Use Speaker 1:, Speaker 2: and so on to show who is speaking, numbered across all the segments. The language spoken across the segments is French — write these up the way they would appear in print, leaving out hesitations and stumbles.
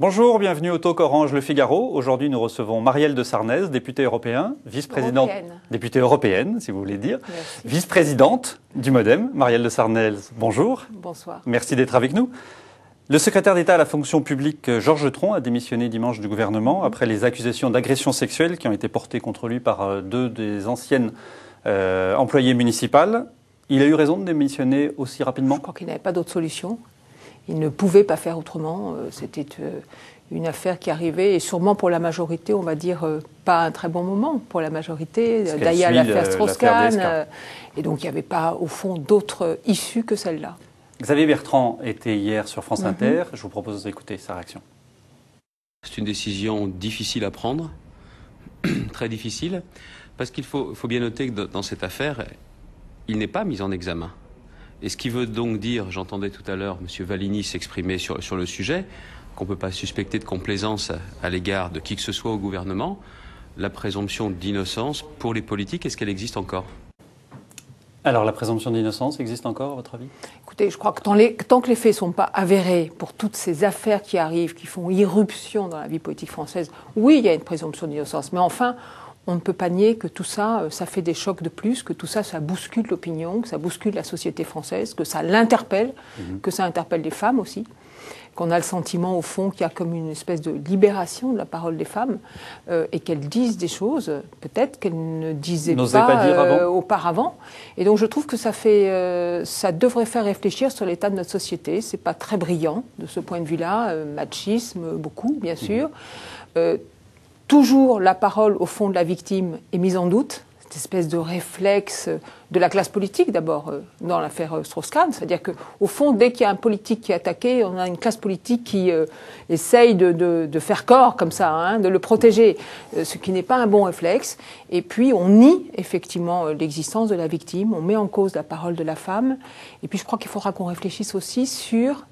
Speaker 1: Bonjour, bienvenue au Talk Orange Le Figaro. Aujourd'hui, nous recevons Marielle de Sarnez, députée européenne, vice-présidente, députée européenne, si vous voulez dire, vice-présidente du MoDem. Marielle de Sarnez, bonjour.
Speaker 2: Bonsoir.
Speaker 1: Merci d'être avec nous. Le secrétaire d'État à la fonction publique, Georges Tron, a démissionné dimanche du gouvernement après les accusations d'agression sexuelle qui ont été portées contre lui par deux des anciennes employées municipales. Il a eu raison de démissionner aussi rapidement?
Speaker 2: Je crois qu'il n'avait pas d'autre solution. Il ne pouvait pas faire autrement. C'était une affaire qui arrivait, et sûrement pour la majorité, on va dire, pas un très bon moment pour la majorité. D'ailleurs, l'affaire Strauss-Kahn. Et donc, il n'y avait pas, au fond, d'autre issue que celle-là.
Speaker 1: Xavier Bertrand était hier sur France Inter. Je vous propose d'écouter sa réaction.
Speaker 3: C'est une décision difficile à prendre, très difficile, parce qu'il faut bien noter que dans cette affaire, il n'est pas mis en examen. Et ce qui veut donc dire, j'entendais tout à l'heure M. Valigny s'exprimer sur le sujet, qu'on ne peut pas suspecter de complaisance à l'égard de qui que ce soit au gouvernement, la présomption d'innocence pour les politiques, est-ce qu'elle existe encore ?
Speaker 1: Alors, la présomption d'innocence existe encore, à votre avis?
Speaker 2: Écoutez, je crois que tant que les faits ne sont pas avérés pour toutes ces affaires qui arrivent, qui font irruption dans la vie politique française, oui, il y a une présomption d'innocence. Mais enfin, on ne peut pas nier que tout ça, ça fait des chocs de plus, que tout ça, ça bouscule l'opinion, que ça bouscule la société française, que ça l'interpelle, que ça interpelle les femmes aussi, qu'on a le sentiment, au fond, qu'il y a comme une espèce de libération de la parole des femmes et qu'elles disent des choses, peut-être qu'elles ne disaient pas
Speaker 1: dire
Speaker 2: auparavant. Et donc, je trouve que ça devrait faire réfléchir sur l'état de notre société. C'est pas très brillant de ce point de vue-là, machisme, beaucoup, bien sûr. Toujours la parole, au fond, de la victime est mise en doute, cette espèce de réflexe de la classe politique, d'abord, dans l'affaire Strauss-Kahn. C'est-à-dire qu'au fond, dès qu'il y a un politique qui est attaqué, on a une classe politique qui essaye de faire corps, comme ça, de le protéger, ce qui n'est pas un bon réflexe. Et puis, on nie, effectivement, l'existence de la victime, on met en cause la parole de la femme. Et puis, je crois qu'il faudra qu'on réfléchisse aussi sur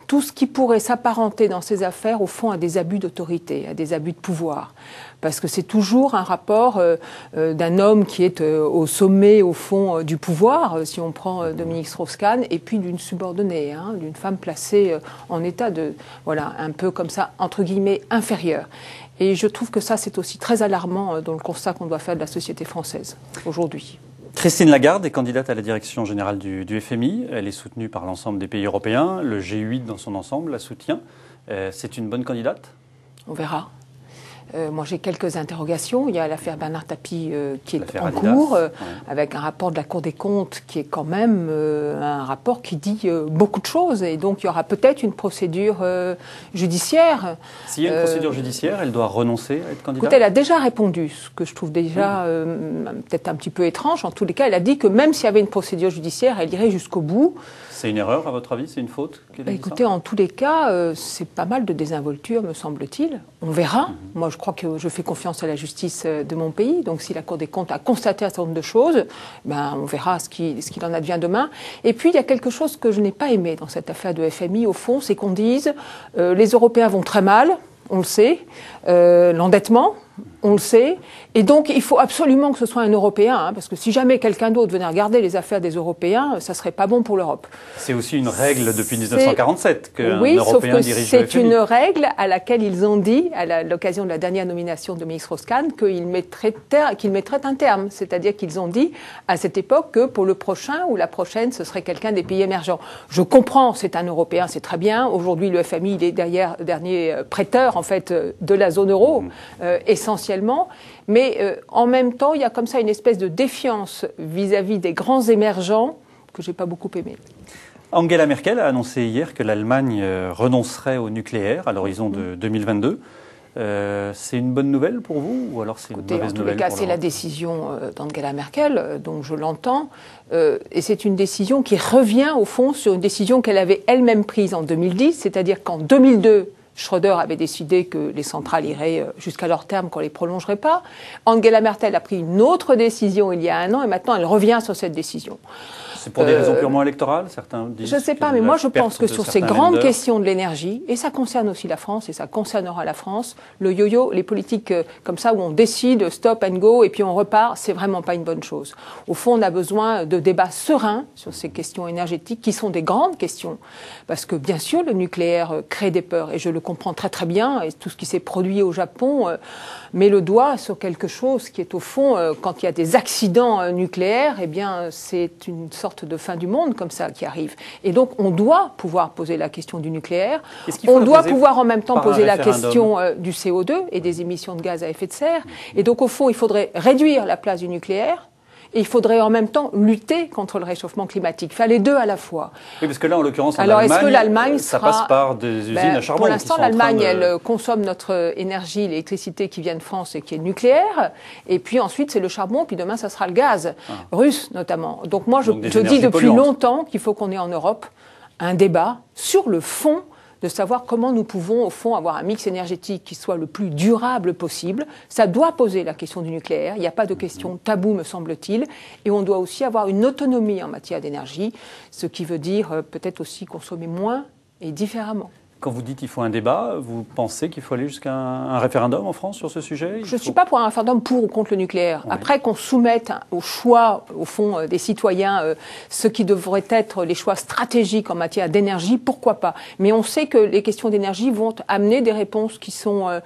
Speaker 2: tout ce qui pourrait s'apparenter dans ces affaires, au fond, à des abus d'autorité, à des abus de pouvoir. Parce que c'est toujours un rapport d'un homme qui est au sommet, au fond, du pouvoir, si on prend Dominique Strauss-Kahn, et puis d'une subordonnée, d'une femme placée en état de, voilà, un peu comme ça, entre guillemets, inférieur. Et je trouve que ça, c'est aussi très alarmant dans le constat qu'on doit faire de la société française aujourd'hui.
Speaker 1: Christine Lagarde est candidate à la direction générale du FMI. Elle est soutenue par l'ensemble des pays européens. Le G8 dans son ensemble la soutient. C'est une bonne candidate?
Speaker 2: On verra. Moi, j'ai quelques interrogations. Il y a l'affaire Bernard Tapie qui est en cours, avec un rapport de la Cour des comptes qui est quand même un rapport qui dit beaucoup de choses. Et donc, il y aura peut-être une procédure judiciaire.
Speaker 1: S'il y a une procédure judiciaire, elle doit renoncer à être candidate?
Speaker 2: Écoutez, elle a déjà répondu, ce que je trouve déjà peut-être un petit peu étrange. En tous les cas, elle a dit que même s'il y avait une procédure judiciaire, elle irait jusqu'au bout.
Speaker 1: C'est une erreur, à votre avis? C'est une faute?
Speaker 2: Écoutez, en tous les cas, c'est pas mal de désinvolture, me semble-t-il. On verra. Moi, je crois que je fais confiance à la justice de mon pays. Donc, si la Cour des comptes a constaté un certain nombre de choses, on verra ce qu'il en advient demain. Et puis, il y a quelque chose que je n'ai pas aimé dans cette affaire de FMI, au fond, c'est qu'on dise les Européens vont très mal, on le sait, l'endettement, on le sait, et donc il faut absolument que ce soit un Européen, parce que si jamais quelqu'un d'autre venait regarder les affaires des Européens, ça serait pas bon pour l'Europe.
Speaker 1: C'est aussi une règle depuis 1947 qu'un Européen dirige le FMI.
Speaker 2: C'est une règle à laquelle ils ont dit, à l'occasion de la dernière nomination de Dominique Strauss-Kahn, qu'ils mettraient un terme. C'est-à-dire qu'ils ont dit à cette époque que pour le prochain ou la prochaine, ce serait quelqu'un des pays émergents. Je comprends, c'est un Européen, c'est très bien. Aujourd'hui, le FMI, il est dernier prêteur, en fait, de la zone euro, essentiellement. Mais en même temps, il y a comme ça une espèce de défiance vis-à-vis des grands émergents que j'ai pas beaucoup aimé.
Speaker 1: Angela Merkel a annoncé hier que l'Allemagne renoncerait au nucléaire à l'horizon de 2022. C'est une bonne nouvelle pour vous ou alors c'est une mauvaise nouvelle? En tous les cas,
Speaker 2: c'est la décision d'Angela Merkel, donc je l'entends. Et c'est une décision qui revient au fond sur une décision qu'elle avait elle-même prise en 2010, c'est-à-dire qu'en 2002, Schröder avait décidé que les centrales iraient jusqu'à leur terme, qu'on ne les prolongerait pas. Angela Merkel a pris une autre décision il y a un an et maintenant elle revient sur cette décision.
Speaker 1: C'est pour des raisons purement électorales, certains disent.
Speaker 2: Je ne sais pas, mais moi je pense que sur ces grandes questions de l'énergie, et ça concerne aussi la France, et ça concernera la France, le yo-yo, les politiques comme ça où on décide, stop and go, et puis on repart, c'est vraiment pas une bonne chose. Au fond, on a besoin de débats sereins sur ces questions énergétiques, qui sont des grandes questions. Parce que bien sûr, le nucléaire crée des peurs, et je le comprends très très bien, et tout ce qui s'est produit au Japon met le doigt sur quelque chose qui est au fond, quand il y a des accidents nucléaires, eh bien c'est une sorte de fin du monde comme ça qui arrive. Et donc on doit pouvoir poser la question du nucléaire, on doit pouvoir en même temps poser la question du CO2 et des émissions de gaz à effet de serre. Et donc au fond, il faudrait réduire la place du nucléaire. Et il faudrait en même temps lutter contre le réchauffement climatique. Faire les deux à la fois.
Speaker 1: Oui, parce que là, en l'occurrence,
Speaker 2: alors, est-ce que l'Allemagne
Speaker 1: ça passe par des usines à charbon.
Speaker 2: Pour l'instant, l'Allemagne, elle consomme notre énergie, l'électricité qui vient de France et qui est nucléaire. Et puis ensuite, c'est le charbon. Puis demain, ça sera le gaz, russe notamment. Donc moi, je dis depuis longtemps qu'il faut qu'on ait en Europe un débat sur le fond de savoir comment nous pouvons, au fond, avoir un mix énergétique qui soit le plus durable possible. Ça doit poser la question du nucléaire. Il n'y a pas de question taboue, me semble-t-il. Et on doit aussi avoir une autonomie en matière d'énergie, ce qui veut dire peut-être aussi consommer moins et différemment.
Speaker 1: Quand vous dites qu'il faut un débat, vous pensez qu'il faut aller jusqu'à un référendum en France sur ce sujet?
Speaker 2: Je ne suis pas pour un référendum pour ou contre le nucléaire. Oui. Après qu'on soumette au choix, au fond, des citoyens, ce qui devrait être les choix stratégiques en matière d'énergie, pourquoi pas. Mais on sait que les questions d'énergie vont amener des réponses qui sont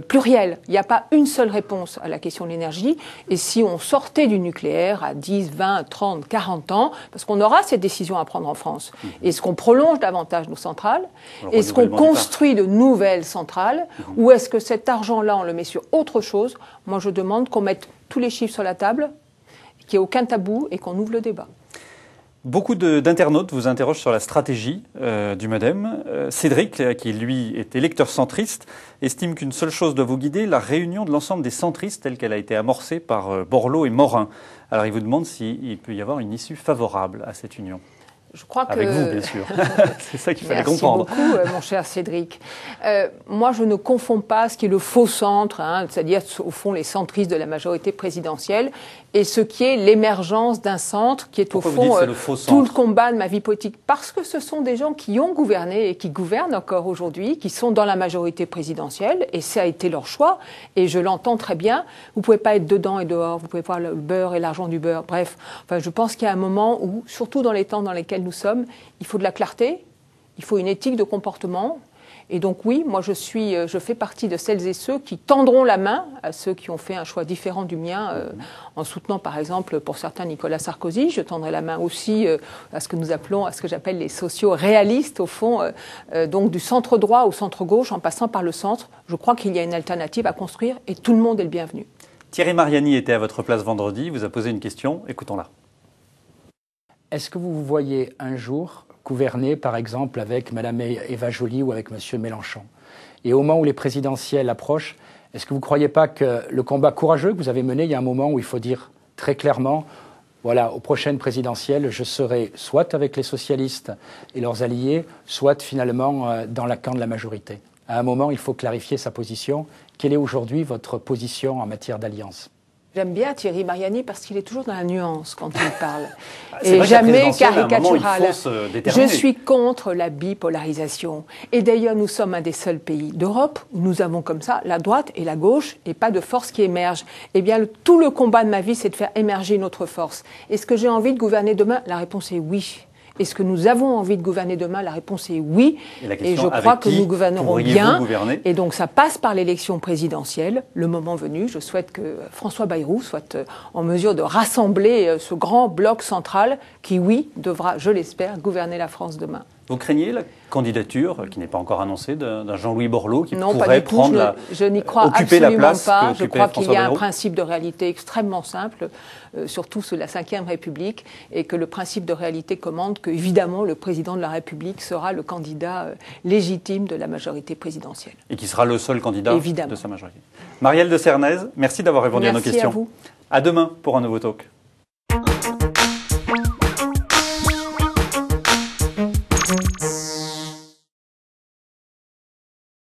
Speaker 2: plurielles. Il n'y a pas une seule réponse à la question de l'énergie. Et si on sortait du nucléaire à 10, 20, 30, 40 ans, parce qu'on aura cette décision à prendre en France, est-ce qu'on prolonge davantage nos centrales? Est-ce qu'on construit de nouvelles centrales ou est-ce que cet argent-là, on le met sur autre chose? Moi, je demande qu'on mette tous les chiffres sur la table, qu'il n'y ait aucun tabou et qu'on ouvre le débat.
Speaker 1: Beaucoup d'internautes vous interrogent sur la stratégie du MoDem. Cédric, qui lui est électeur centriste, estime qu'une seule chose doit vous guider, la réunion de l'ensemble des centristes telle qu'elle a été amorcée par Borloo et Morin. Alors il vous demande s'il peut y avoir une issue favorable à cette union.
Speaker 2: Je crois que...
Speaker 1: Avec vous, bien sûr. C'est ça qu'il fallait comprendre.
Speaker 2: Merci beaucoup, mon cher Cédric. Moi, je ne confonds pas ce qui est le faux centre, c'est-à-dire, au fond, les centristes de la majorité présidentielle, et ce qui est l'émergence d'un centre qui est, au fond, tout le combat de ma vie politique. Parce que ce sont des gens qui ont gouverné et qui gouvernent encore aujourd'hui, qui sont dans la majorité présidentielle, et ça a été leur choix, et je l'entends très bien. Vous ne pouvez pas être dedans et dehors, vous ne pouvez pas avoir le beurre et l'argent du beurre. Bref, enfin, je pense qu'il y a un moment où, surtout dans les temps dans lesquels nous sommes, il faut de la clarté, il faut une éthique de comportement. Et donc oui, moi je fais partie de celles et ceux qui tendront la main à ceux qui ont fait un choix différent du mien, en soutenant par exemple pour certains Nicolas Sarkozy. Je tendrai la main aussi à ce que nous appelons, à ce que j'appelle les sociaux réalistes au fond, donc du centre droit au centre gauche en passant par le centre. Je crois qu'il y a une alternative à construire et tout le monde est le bienvenu.
Speaker 1: Thierry Mariani était à votre place vendredi, il vous a posé une question, écoutons-la.
Speaker 4: Est-ce que vous vous voyez un jour gouverner, par exemple, avec Mme Eva Joly ou avec M. Mélenchon? Et au moment où les présidentielles approchent, est-ce que vous ne croyez pas que le combat courageux que vous avez mené, il y a un moment où il faut dire très clairement, voilà, aux prochaines présidentielles, je serai soit avec les socialistes et leurs alliés, soit finalement dans la camp de la majorité? À un moment, il faut clarifier sa position. Quelle est aujourd'hui votre position en matière d'alliance?
Speaker 2: J'aime bien Thierry Mariani parce qu'il est toujours dans la nuance quand il parle. Et jamais caricatural. Je suis contre la bipolarisation. Et d'ailleurs, nous sommes un des seuls pays d'Europe où nous avons comme ça la droite et la gauche et pas de force qui émerge. Eh bien, tout le combat de ma vie, c'est de faire émerger une autre force. Est-ce que j'ai envie de gouverner demain? La réponse est oui. Est-ce que nous avons envie de gouverner demain? La réponse est oui. Et je crois que nous gouvernerons bien. Et donc ça passe par l'élection présidentielle. Le moment venu, je souhaite que François Bayrou soit en mesure de rassembler ce grand bloc central qui, oui, devra, je l'espère, gouverner la France demain.
Speaker 1: Vous craignez la candidature, qui n'est pas encore annoncée, d'un Jean-Louis Borloo qui pourrait prendre
Speaker 2: je n'y crois
Speaker 1: occuper
Speaker 2: absolument
Speaker 1: la place
Speaker 2: pas. Je crois qu'il y a
Speaker 1: Bayrou.
Speaker 2: un principe de réalité extrêmement simple, surtout sous la Ve République, et que le principe de réalité commande que, évidemment, le président de la République sera le candidat légitime de la majorité présidentielle.
Speaker 1: Et qui sera le seul candidat
Speaker 2: évidemment.
Speaker 1: de sa majorité. Marielle de Cernez, merci d'avoir répondu à nos questions.
Speaker 2: Merci à vous.
Speaker 1: À demain pour un nouveau talk.